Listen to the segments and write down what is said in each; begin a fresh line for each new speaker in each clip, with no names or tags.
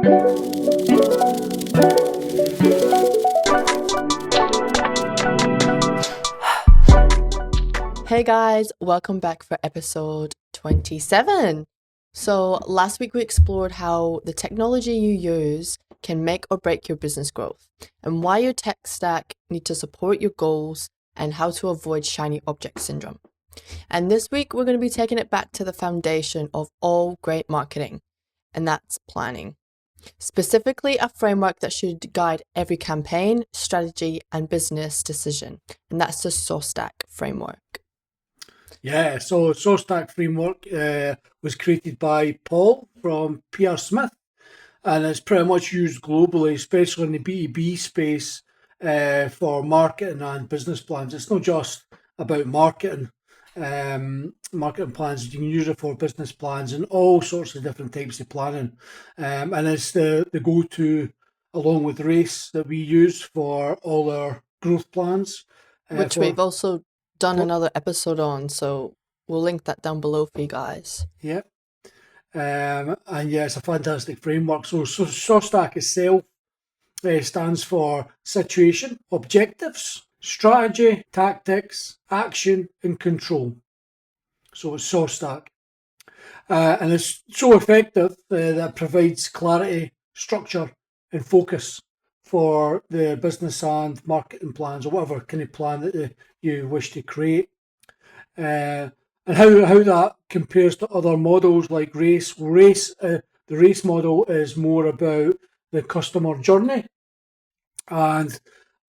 Hey guys, welcome back for episode 27. So last week we explored how the technology you use can make or break your business growth and why your tech stack need to support your goals and how to avoid shiny object syndrome. And this week we're going to be taking it back to the foundation of all great marketing, and that's planning. Specifically, a framework that should guide every campaign, strategy, and business decision, and that's the SOSTAC framework.
Yeah, so SOSTAC framework was created by Paul from PR Smith, and it's pretty much used globally, especially in the B2B space for marketing and business plans. It's not just about marketing plans. You can use it for business plans and all sorts of different types of planning. And it's the go-to along with RACE that we use for all our growth plans.
Which we've also done another episode on, so we'll link that down below for you guys.
Yeah. And yeah, it's a fantastic framework. So SOSTAC itself stands for situation, objectives, strategy, tactics, action, and control. So it's SOSTAC. And it's so effective that it provides clarity, structure, and focus for the business and marketing plans, or whatever kind of plan that you wish to create. And how that compares to other models like RACE. The RACE model is more about the customer journey. And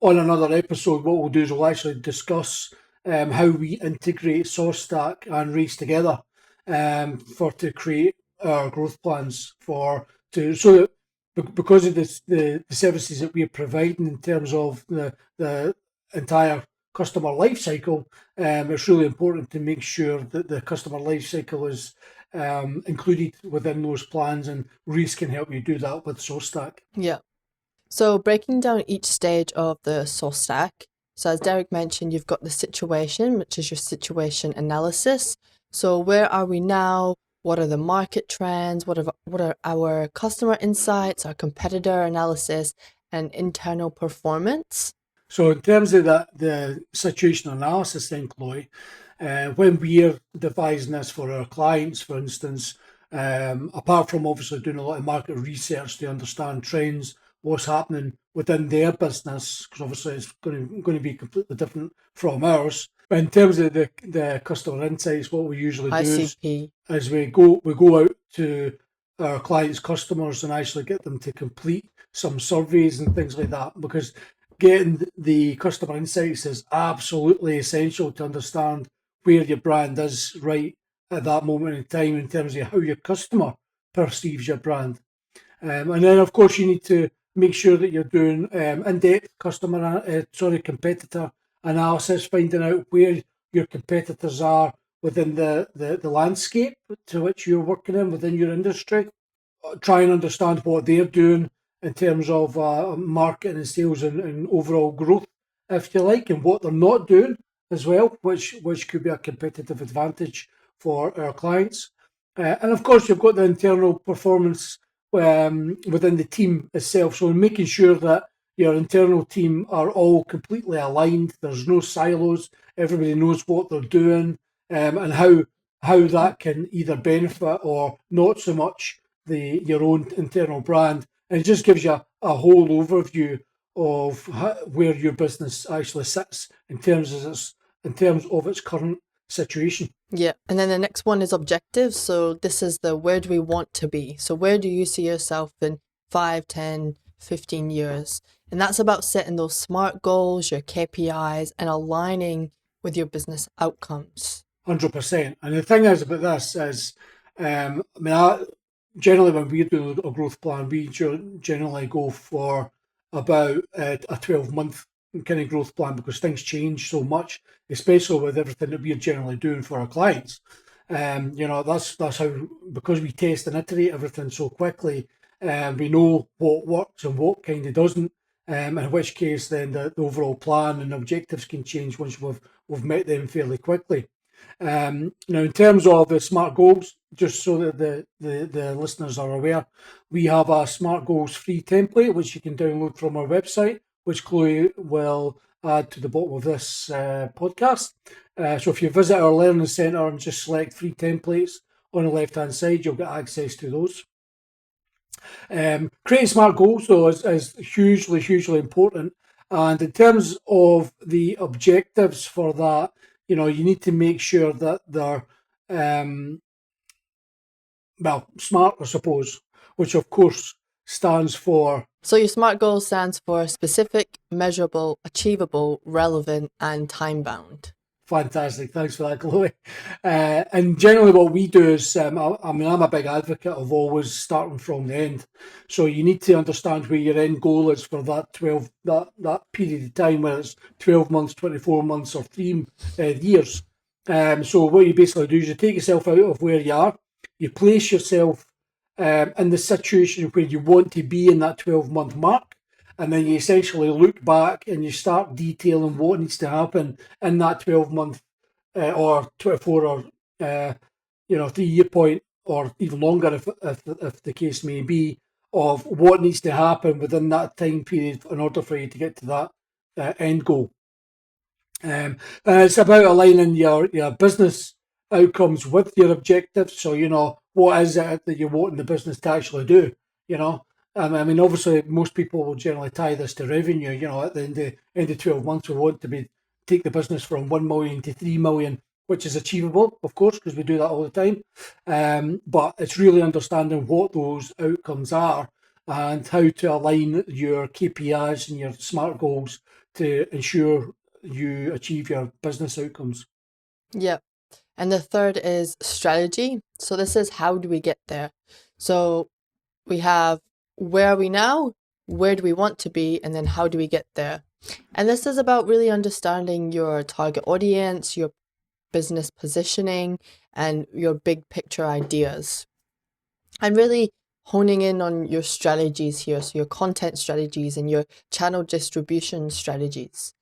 on another episode, what we'll do is we'll actually discuss how we integrate SOSTAC and RACE together to create our growth plans because of the services that we're providing in terms of the entire customer life cycle. It's really important to make sure that the customer life cycle is included within those plans, and RACE can help you do that with SOSTAC.
Yeah. So breaking down each stage of the SOSTAC. So as Derek mentioned, you've got the situation, which is your situation analysis. So where are we now? What are the market trends? What are our customer insights, our competitor analysis, and internal performance?
So in terms of the situation analysis then, Chloe, when we're devising this for our clients, for instance, apart from obviously doing a lot of market research to understand trends, what's happening within their business, because obviously it's going to be completely different from ours. But in terms of the customer insights, what we usually do is we go out to our clients' customers and actually get them to complete some surveys and things like that, because getting the customer insights is absolutely essential to understand where your brand is right at that moment in time in terms of how your customer perceives your brand. And then, of course, you need to make sure that you're doing in-depth competitor analysis, finding out where your competitors are within the landscape to which you're working in within your industry. Try and understand what they're doing in terms of marketing and sales and overall growth, if you like, and what they're not doing as well, which could be a competitive advantage for our clients. And of course, you've got the internal performance within the team itself. So making sure that your internal team are all completely aligned. There's no silos. Everybody knows what they're doing, and how that can either benefit or not so much your own internal brand. And it just gives you a whole overview of where your business actually sits in terms of its current situation.
Yeah. And then the next one is objectives. So this is the where do we want to be? So where do you see yourself in 5, 10, 15 years? And that's about setting those SMART goals, your KPIs, and aligning with your business outcomes.
100%. And the thing is about this is, generally when we do a growth plan, we generally go for about a 12-month kind of growth plan, because things change so much, especially with everything that we're generally doing for our clients. That's how, because we test and iterate everything so quickly, we know what works and what kind of doesn't. In which case, then the overall plan and objectives can change once we've met them fairly quickly. Now, in terms of the SMART goals, just so that the listeners are aware, we have a SMART goals free template which you can download from our website, which Chloe will add to the bottom of this podcast. So if you visit our learning centre and just select free templates on the left-hand side, you'll get access to those. Creating SMART goals, though, is hugely important. And in terms of the objectives for that, you need to make sure that they're, SMART, I suppose, which of course stands for...
So your SMART goal stands for specific, measurable, achievable, relevant, and time-bound.
Fantastic. Thanks for that, Chloe. And generally what we do is, I'm a big advocate of always starting from the end. So you need to understand where your end goal is for that that period of time, whether it's 12 months, 24 months, or 3 years. So what you basically do is you take yourself out of where you are, you place yourself in the situation where you want to be in that 12-month mark. And then you essentially look back and you start detailing what needs to happen in that 12-month or 24 or 3-year point, or even longer if the case may be, of what needs to happen within that time period in order for you to get to that end goal. And it's about aligning your business outcomes with your objectives. So, what is it that you want the business to actually do? Obviously, most people will generally tie this to revenue. At the end of 12 months, we want to take the business from 1 million to 3 million, which is achievable, of course, because we do that all the time. But it's really understanding what those outcomes are and how to align your KPIs and your SMART goals to ensure you achieve your business outcomes.
Yeah. And the third is strategy. So this is how do we get there? So we have where are we now, where do we want to be, and then how do we get there? And this is about really understanding your target audience, your business positioning, and your big picture ideas. And really honing in on your strategies here, so your content strategies and your channel distribution strategies.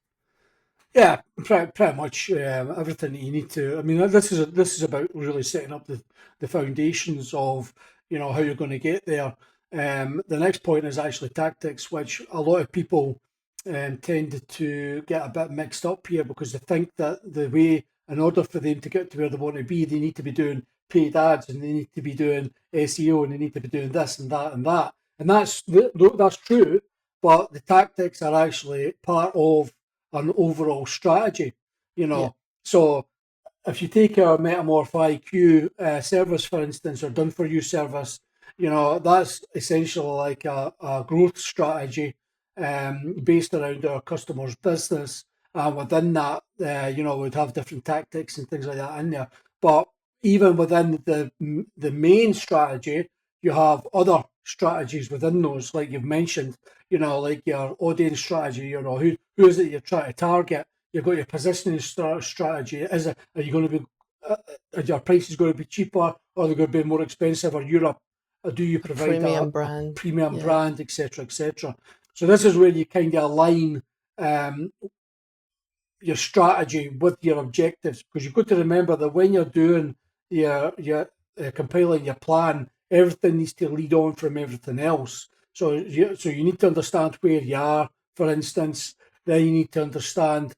Yeah, pretty much everything that you need to. This is about really setting up the foundations of how you're going to get there. The next point is actually tactics, which a lot of people tend to get a bit mixed up here, because they think that in order for them to get to where they want to be, they need to be doing paid ads, and they need to be doing SEO, and they need to be doing this and that and that. And that's true, but the tactics are actually part of an overall strategy.
Yeah.
So if you take our Metamorph IQ service, for instance, or done for you service, that's essentially like a growth strategy based around our customers' business. And within that, we'd have different tactics and things like that in there. But even within the main strategy, you have other strategies within those, like you've mentioned, like your audience strategy, who is it you're trying to target. You've got your positioning strategy. Are you going to be, are your prices going to be cheaper, or are they going to be more expensive, or Europe? Or do you provide
premium brand,
brand, etc., etc.? So this is where you kind of align your strategy with your objectives, because you've got to remember that when you're doing your compiling your plan, everything needs to lead on from everything else. So you need to understand where you are, for instance. Then you need to understand,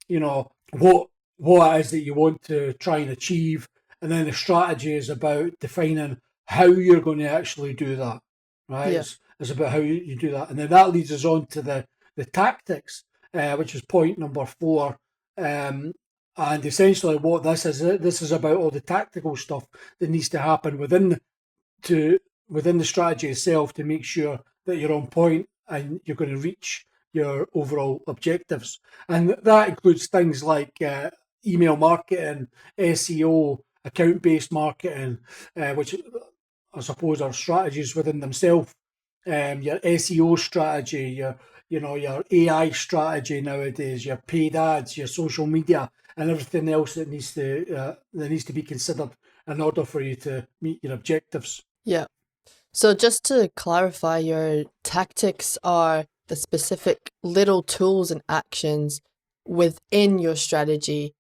what it is that you want to try and achieve, and then the strategy is about defining how you're going to actually do that. Right?
Yeah.
It's about how you do that, and then that leads us on to the tactics, which is point number 4. And essentially what this is about all the tactical stuff that needs to happen within the strategy itself to make sure that you're on point and you're going to reach your overall objectives. And that includes things like email marketing, SEO, account-based marketing, which I suppose are strategies within themselves. Your SEO strategy, your AI strategy nowadays, your paid ads, your social media, and everything else that needs to be considered in order for you to meet your objectives.
Yeah. So just to clarify, your tactics are the specific little tools and actions within your strategy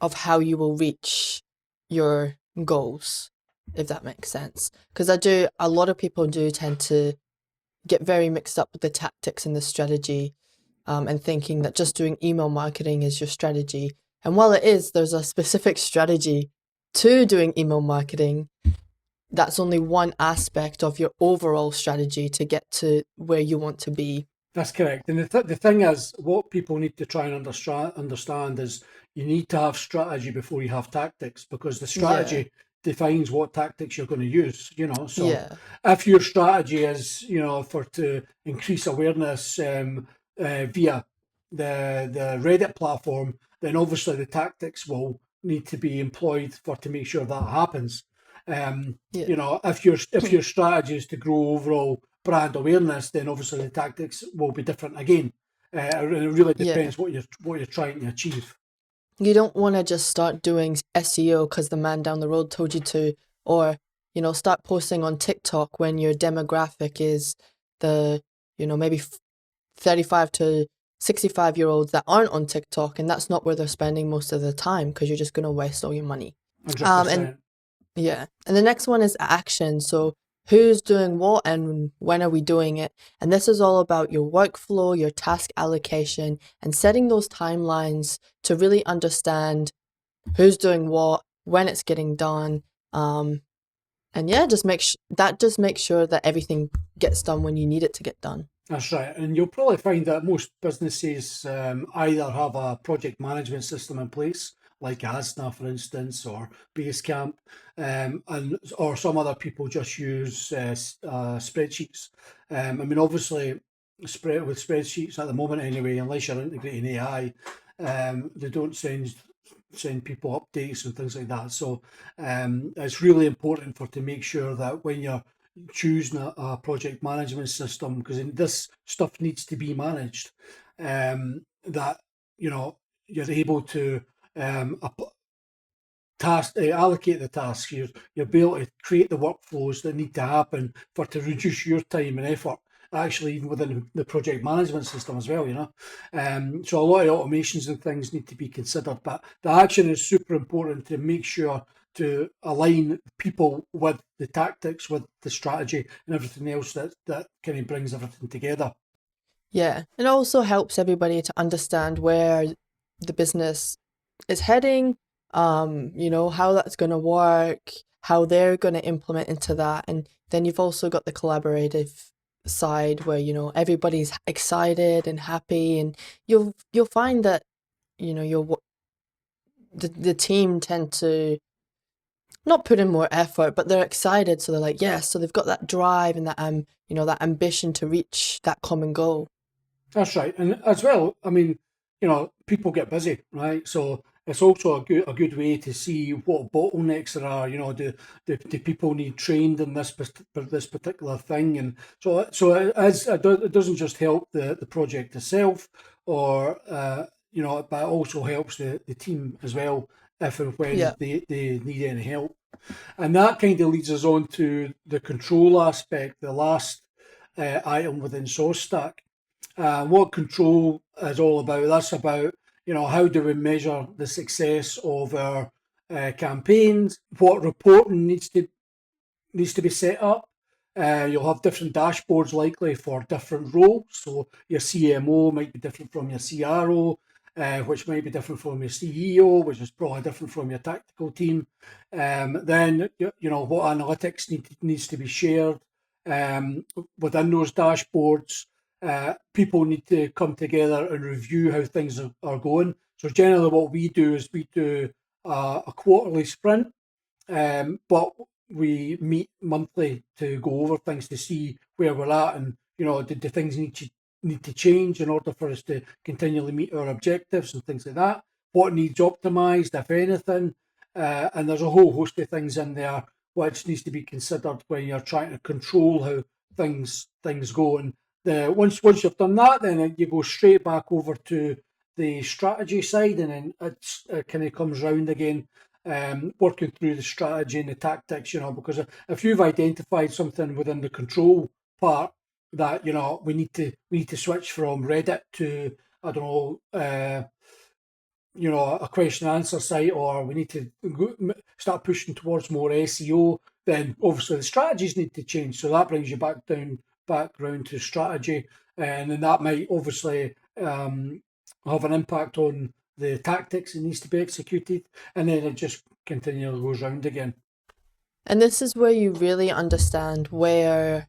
of how you will reach your goals, if that makes sense. Because a lot of people do tend to get very mixed up with the tactics and the strategy, and thinking that just doing email marketing is your strategy. And while it is, there's a specific strategy to doing email marketing. That's only one aspect of your overall strategy to get to where you want to be.
That's correct. And the thing is, what people need to try and understand is you need to have strategy before you have tactics, because the
Yeah,
strategy defines what tactics you're going to use, you know. So
yeah,
if your strategy is, you know, for to increase awareness via the Reddit platform, then obviously the tactics will need to be employed for to make sure that happens.
yeah,
You know, if your strategy is to grow overall brand awareness, then obviously the tactics will be different again. It really
yeah.
depends what you're trying to achieve.
You don't want to just start doing SEO because the man down the road told you to, or, start posting on TikTok when your demographic is the, maybe 35 to 65-year-olds that aren't on TikTok, and that's not where they're spending most of the time because you're just going to waste all your money.
Hundred
And
percent.
yeah. And the next one is action. So who's doing what and when are we doing it? And this is all about your workflow, your task allocation, and setting those timelines to really understand who's doing what, when it's getting done. And yeah, just make sure that everything gets done when you need it to get done.
That's right, and you'll probably find that most businesses either have a project management system in place, like Asana, for instance, or Basecamp, and or some other people just use spreadsheets. I mean, obviously, with spreadsheets at the moment, anyway, unless you're integrating AI, they don't send people updates and things like that. So it's really important for to make sure that when you're choosing a project management system, because this stuff needs to be managed, that you know you're able to allocate the tasks. You'll be able to create the workflows that need to happen for to reduce your time and effort. Actually, even within the project management system as well, you know. So a lot of automations and things need to be considered, but the action is super important to make sure to align people with the tactics, with the strategy, and everything else that kind of brings everything together.
Yeah. It also helps everybody to understand where the business is heading, how that's going to work, how they're going to implement into that. And then you've also got the collaborative side where, everybody's excited and happy, and you'll find that, the team tend to not put in more effort, but they're excited. So they're like, yes. So they've got that drive and that ambition to reach that common goal.
That's right, and as well, I mean, you know, people get busy, right? So it's also a good way to see what bottlenecks there are. You know, do people need trained in this particular thing? And so it doesn't just help the project itself, or but it also helps the team as well if and when
Yeah.
they need any help. And that kind of leads us on to the control aspect, the last item within SOSTAC. What control is all about. That's about, how do we measure the success of our campaigns? What reporting needs to be set up. You'll have different dashboards likely for different roles. So your CMO might be different from your CRO, which might be different from your CEO, which is probably different from your tactical team. Then what analytics needs to be shared within those dashboards. People need to come together and review how things are going. So generally, what we do is we do a quarterly sprint, but we meet monthly to go over things to see where we're at, and do things need to change in order for us to continually meet our objectives and things like that. What needs optimized, if anything, and there's a whole host of things in there which needs to be considered when you're trying to control how things go. And once you've done that, then you go straight back over to the strategy side, and then it kind of comes round again, working through the strategy and the tactics, because if you've identified something within the control part that we need to switch from Reddit to, I don't know, a question and answer site, or we need to start pushing towards more SEO, then obviously the strategies need to change. So that brings you back around to strategy, and then that might obviously have an impact on the tactics that needs to be executed, and then it just continually goes round again.
And this is where you really understand where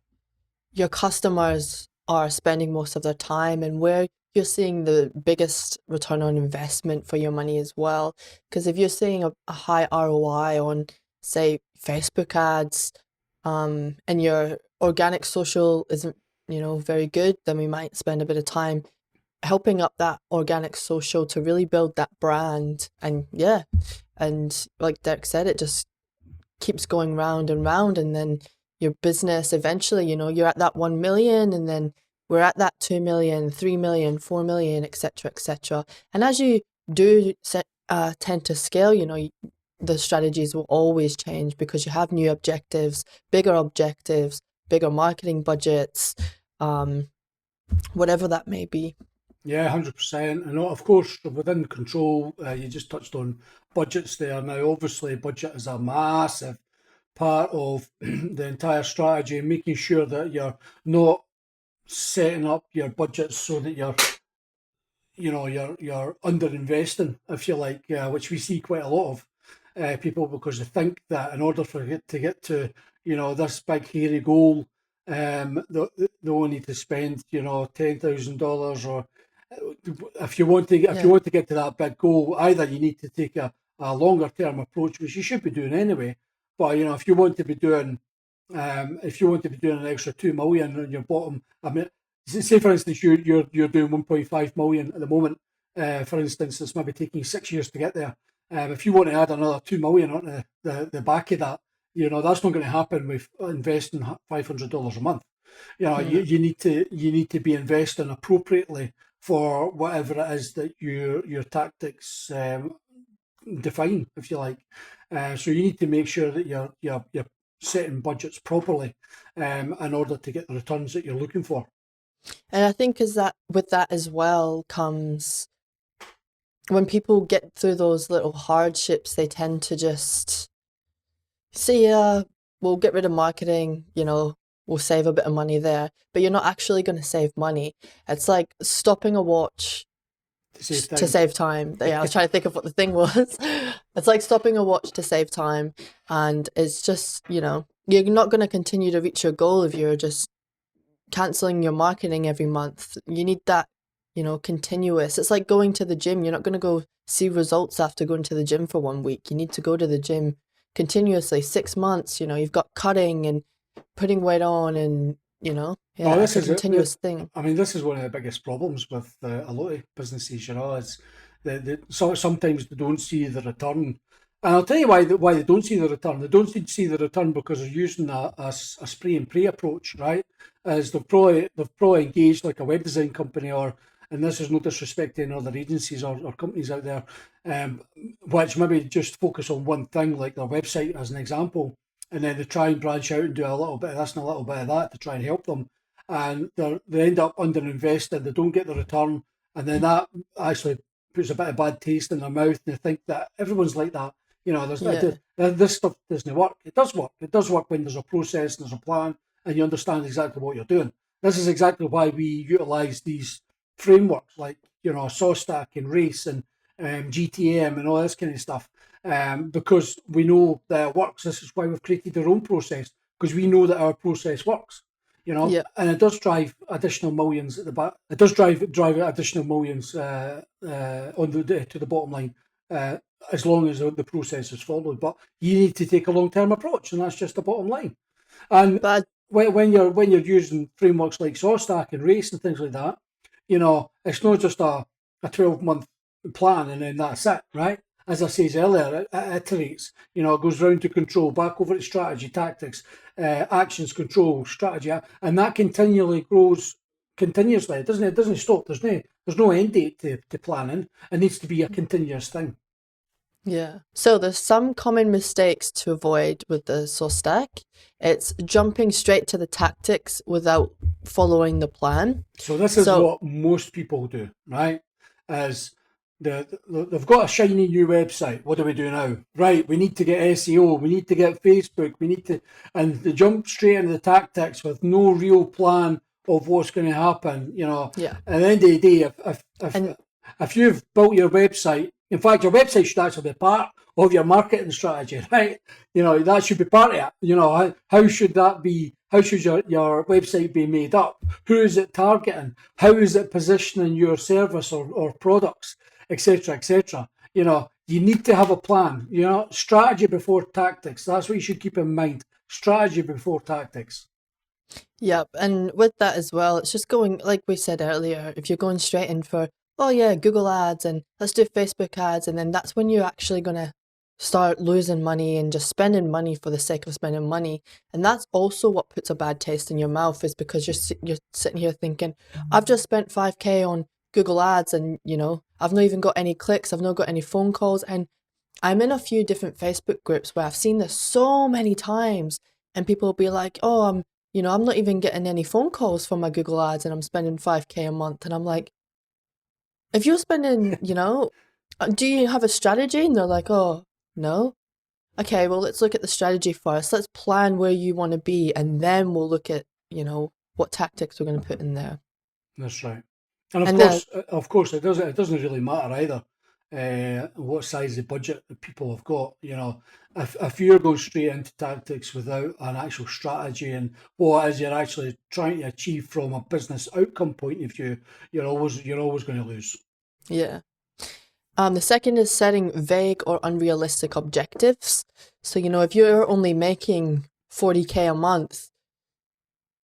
your customers are spending most of their time and where you're seeing the biggest return on investment for your money as well. Because if you're seeing a high ROI on, say, Facebook ads, and your organic social isn't, very good, then we might spend a bit of time helping up that organic social to really build that brand. And yeah, and like Derek said, it just keeps going round and round, and then your business eventually, you're at that 1 million, and then we're at that 2 million, 3 million, 4 million, etc., etc. And as you do tend to scale, the strategies will always change because you have new objectives, bigger marketing budgets, whatever that may be.
Yeah, 100%. And of course, within control, you just touched on budgets there. Now, obviously, budget is a massive part of the entire strategy, making sure that you're not setting up your budgets so that you're under investing, if you like, which we see quite a lot of people, because they think that in order for it to get to this big hairy goal, they only need to spend $10,000, or if you want to get to that big goal, either you need to take a longer term approach, which you should be doing anyway. But if you want to be doing an extra 2 million on your bottom, I mean, say for instance you're doing 1.5 million at the moment. For instance, it's maybe taking 6 years to get there. If you want to add another 2 million on the back of that, that's not going to happen with investing $500 a month. You need to be investing appropriately for whatever it is that your tactics define, if you like. So you need to make sure that you're setting budgets properly in order to get the returns that you're looking for.
And I think with that as well comes when people get through those little hardships, they tend to just see, we'll get rid of marketing, we'll save a bit of money there, but you're not actually going to save money. It's like stopping a watch to save time. Yeah, I was trying to think of what the thing was. It's like stopping a watch to save time, and it's just, you're not going to continue to reach your goal if you're just canceling your marketing every month. You need that, continuous. It's like going to the gym. You're not going to go see results after going to the gym for 1 week. You need to go to the gym continuously, 6 months. You've got cutting and putting weight on, and it's a continuous thing.
I mean, this is one of the biggest problems with a lot of businesses, is that sometimes they don't see the return. And I'll tell you why they don't see the return. They don't see the return because they're using a spray and pray approach, right? As they've probably engaged like a web design company, and this is no disrespect to any other agencies or companies out there, which maybe just focus on one thing, like their website as an example, and then they try and branch out and do a little bit of this and a little bit of that to try and help them, and they end up underinvested. They don't get the return, and then that actually puts a bit of bad taste in their mouth, and they think that everyone's like that. This stuff doesn't work. It does work. It does work when there's a process and there's a plan, and you understand exactly what you're doing. This is exactly why we utilize these frameworks like SOSTAC and RACE and GTM and all this kind of stuff, because we know that it works. This is why we've created our own process, because we know that our process works. And it does drive additional millions at the back. It does drive additional millions to the bottom line, as long as the process is followed. But you need to take a long-term approach, and that's just the bottom line. And when you're using frameworks like SOSTAC and RACE and things like that, it's not just a 12-month plan and then that's it, right? As I said earlier, it iterates. It goes round to control, back over to strategy, tactics, actions, control, strategy, and that continually grows continuously. It doesn't stop. There's no end date to planning. It needs to be a continuous thing.
Yeah. So there's some common mistakes to avoid with the SOSTAC. It's jumping straight to the tactics without following the plan.
So this is what most people do, right? As they've got a shiny new website. What do we do now? Right, we need to get SEO, we need to get Facebook, and they jump straight into the tactics with no real plan of what's going to happen.
Yeah.
At the end of the day,
And
if you've built your website, in fact, your website should actually be part of your marketing strategy, right? That should be part of it. How should that be? How should your website be made up? Who is it targeting? How is it positioning your service or products, etc., etc.? You need to have a plan. Strategy before tactics. That's what you should keep in mind. Strategy before tactics.
yep, and with that as well, it's just going, like we said earlier, if you're going straight in for, oh yeah, Google ads and let's do Facebook ads, and then that's when you're actually gonna start losing money and just spending money for the sake of spending money. And that's also what puts a bad taste in your mouth, is because you're sitting here thinking, I've just spent 5K on Google ads and I've not even got any clicks, I've not got any phone calls. And I'm in a few different Facebook groups where I've seen this so many times, and people will be like, oh, I'm not even getting any phone calls from my Google ads and I'm spending 5K a month. And I'm like, if you're spending, do you have a strategy? And they're like, oh, no. Okay, well, let's look at the strategy first. Let's plan where you want to be, and then we'll look at, what tactics we're going to put in there.
That's right. And
And
of course, it doesn't really matter either. What size of budget that people have got. If you're going straight into tactics without an actual strategy and what it is you're actually trying to achieve from a business outcome point of view, you're always going to lose.
yeah. The second is setting vague or unrealistic objectives. So, if you're only making 40K a month,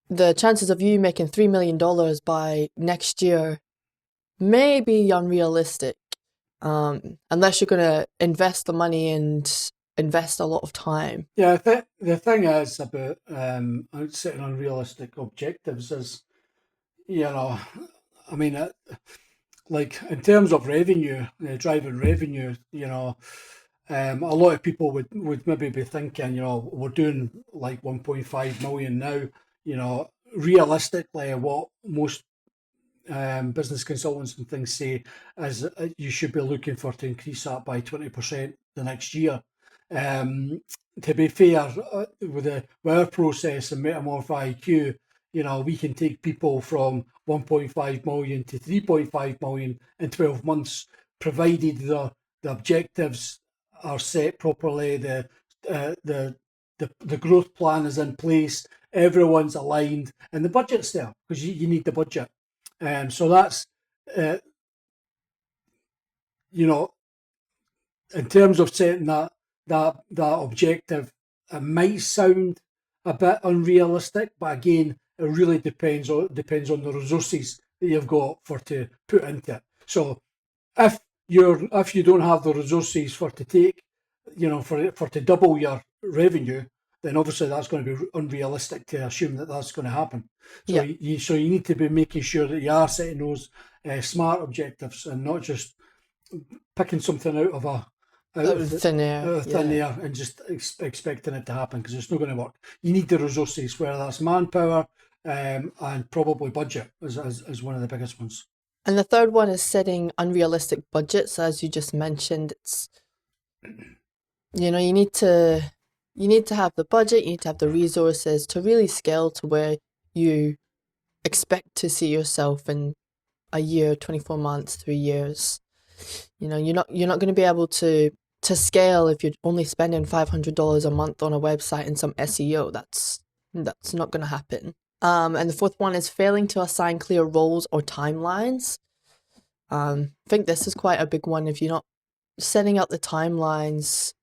the chances of you making $3 million by next year may be unrealistic, unless you're going to invest the money and invest a lot of time.
Yeah, the thing is about setting unrealistic objectives is, I mean, like in terms of revenue, driving revenue, a lot of people would maybe be thinking, we're doing like 1.5 million now. Realistically, what most business consultants and things say is you should be looking for to increase that by 20% the next year. To be fair, with our process and Metamorph IQ, we can take people from 1.5 million to 3.5 million in 12 months, provided the objectives are set properly, the growth plan is in place, everyone's aligned, and the budget's there, because you need the budget. So that's, uh, in terms of setting that objective, it might sound a bit unrealistic, but again, it really depends on the resources that you've got to put into it. So if you don't have the resources for to take, for to double your revenue, then obviously that's going to be unrealistic to assume that that's going to happen. So
Yeah.
you need to be making sure that you are setting those smart objectives and not just picking something out of
Thin air.
thin
Yeah.
air and just expecting it to happen, because it's not going to work. You need the resources, whether that's manpower and probably budget is one of the biggest ones.
And the third one is setting unrealistic budgets, as you just mentioned. It's, you need to have the budget, you need to have the resources to really scale to where you expect to see yourself in a year, 24 months, 3 years. You're not going to be able to scale if you're only spending $500 a month on a website and some SEO. That's not going to happen. And the fourth one is failing to assign clear roles or timelines. I think this is quite a big one. If you're not setting out the timelines,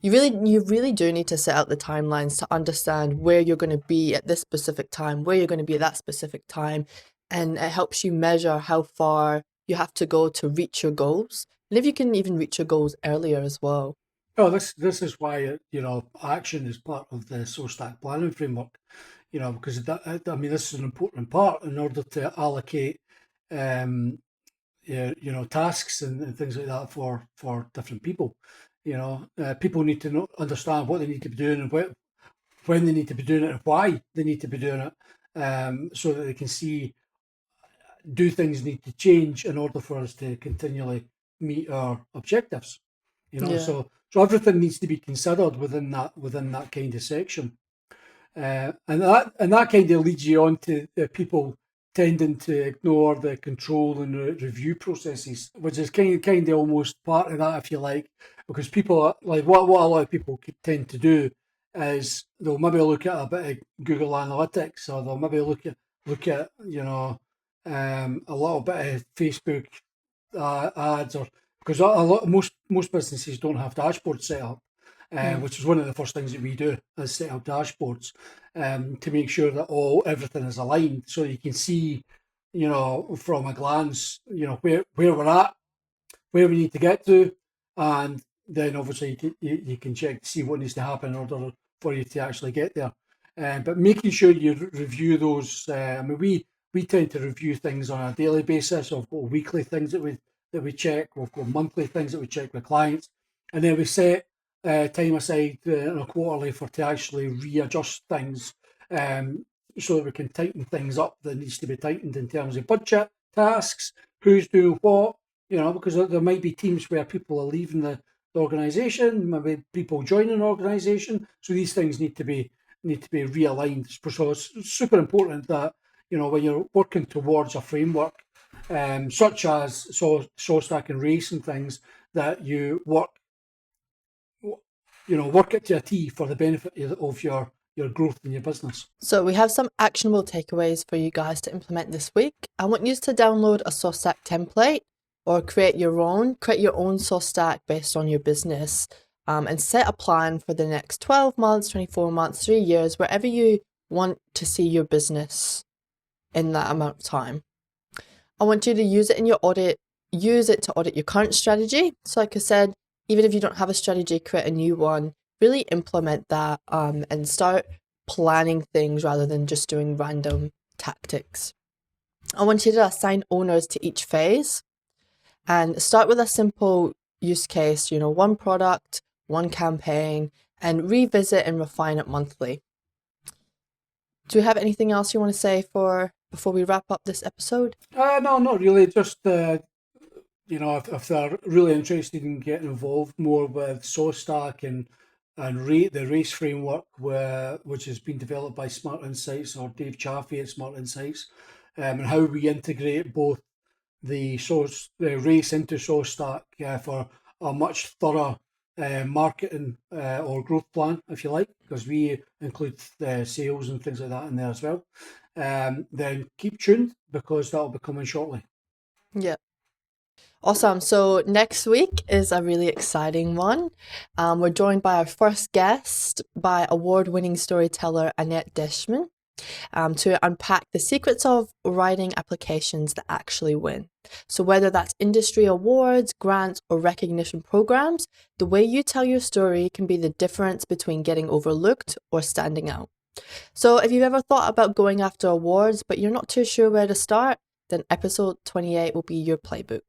you really do need to set out the timelines to understand where you're going to be at this specific time, where you're going to be at that specific time, and it helps you measure how far you have to go to reach your goals, and if you can even reach your goals earlier as well.
Oh, this is why action is part of the SOSTAC planning framework. Because this is an important part in order to allocate tasks and things like that for different people. People need to understand what they need to be doing and when they need to be doing it and why they need to be doing it, so that they can see, do things need to change in order for us to continually meet our objectives.
Yeah.
So everything needs to be considered within that kind of section. And that kind of leads you on to people tending to ignore the control and review processes, which is kind of almost part of that, if you like, because people like what a lot of people tend to do is they'll maybe look at a bit of Google Analytics, or they'll maybe look at a little bit of Facebook ads, or because a lot most businesses don't have dashboards set up. Which is one of the first things that we do, is set up dashboards to make sure that everything is aligned, so you can see, from a glance, where we're at, where we need to get to, and then obviously you can check to see what needs to happen in order for you to actually get there. But making sure you review those. We tend to review things on a daily basis. We've got weekly things that we check. We've got monthly things that we check with clients, and then we set time aside on a quarterly to actually readjust things, so that we can tighten things up that needs to be tightened in terms of budget, tasks, who's doing what, because there might be teams where people are leaving the organisation, maybe people joining the organisation, so these things need to be realigned. So it's super important that, when you're working towards a framework, such as SOSTAC and RACE and things, that you work it to a T for the benefit of your growth in your business.
So we have some actionable takeaways for you guys to implement this week. I want you to download a SOSTAC template or create your own SOSTAC based on your business, and set a plan for the next 12 months, 24 months, 3 years, wherever you want to see your business in that amount of time. I want you to use it in your audit, use it to audit your current strategy. So like I said, even if you don't have a strategy, create a new one, really implement that, and start planning things rather than just doing random tactics. I want you to assign owners to each phase and start with a simple use case, one product, one campaign, and revisit and refine it monthly. Do you have anything else you want to say before we wrap up this episode?
No, not really. Just if they're really interested in getting involved more with SOSTAC and the RACE framework, which has been developed by Smart Insights, or Dave Chaffee at Smart Insights, and how we integrate both the RACE into SOSTAC for a much thorough marketing or growth plan, if you like, because we include sales and things like that in there as well. Then keep tuned, because that'll be coming shortly.
Yeah. Awesome. So next week is a really exciting one. We're joined by our first guest, by award-winning storyteller Annette Deschman, to unpack the secrets of writing applications that actually win. So whether that's industry awards, grants, or recognition programs, the way you tell your story can be the difference between getting overlooked or standing out. So if you've ever thought about going after awards, but you're not too sure where to start, then episode 28 will be your playbook.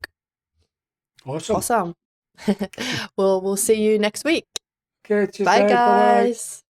Awesome.
Awesome. We'll see you next week.
Okay, cheers,
Bye, guys.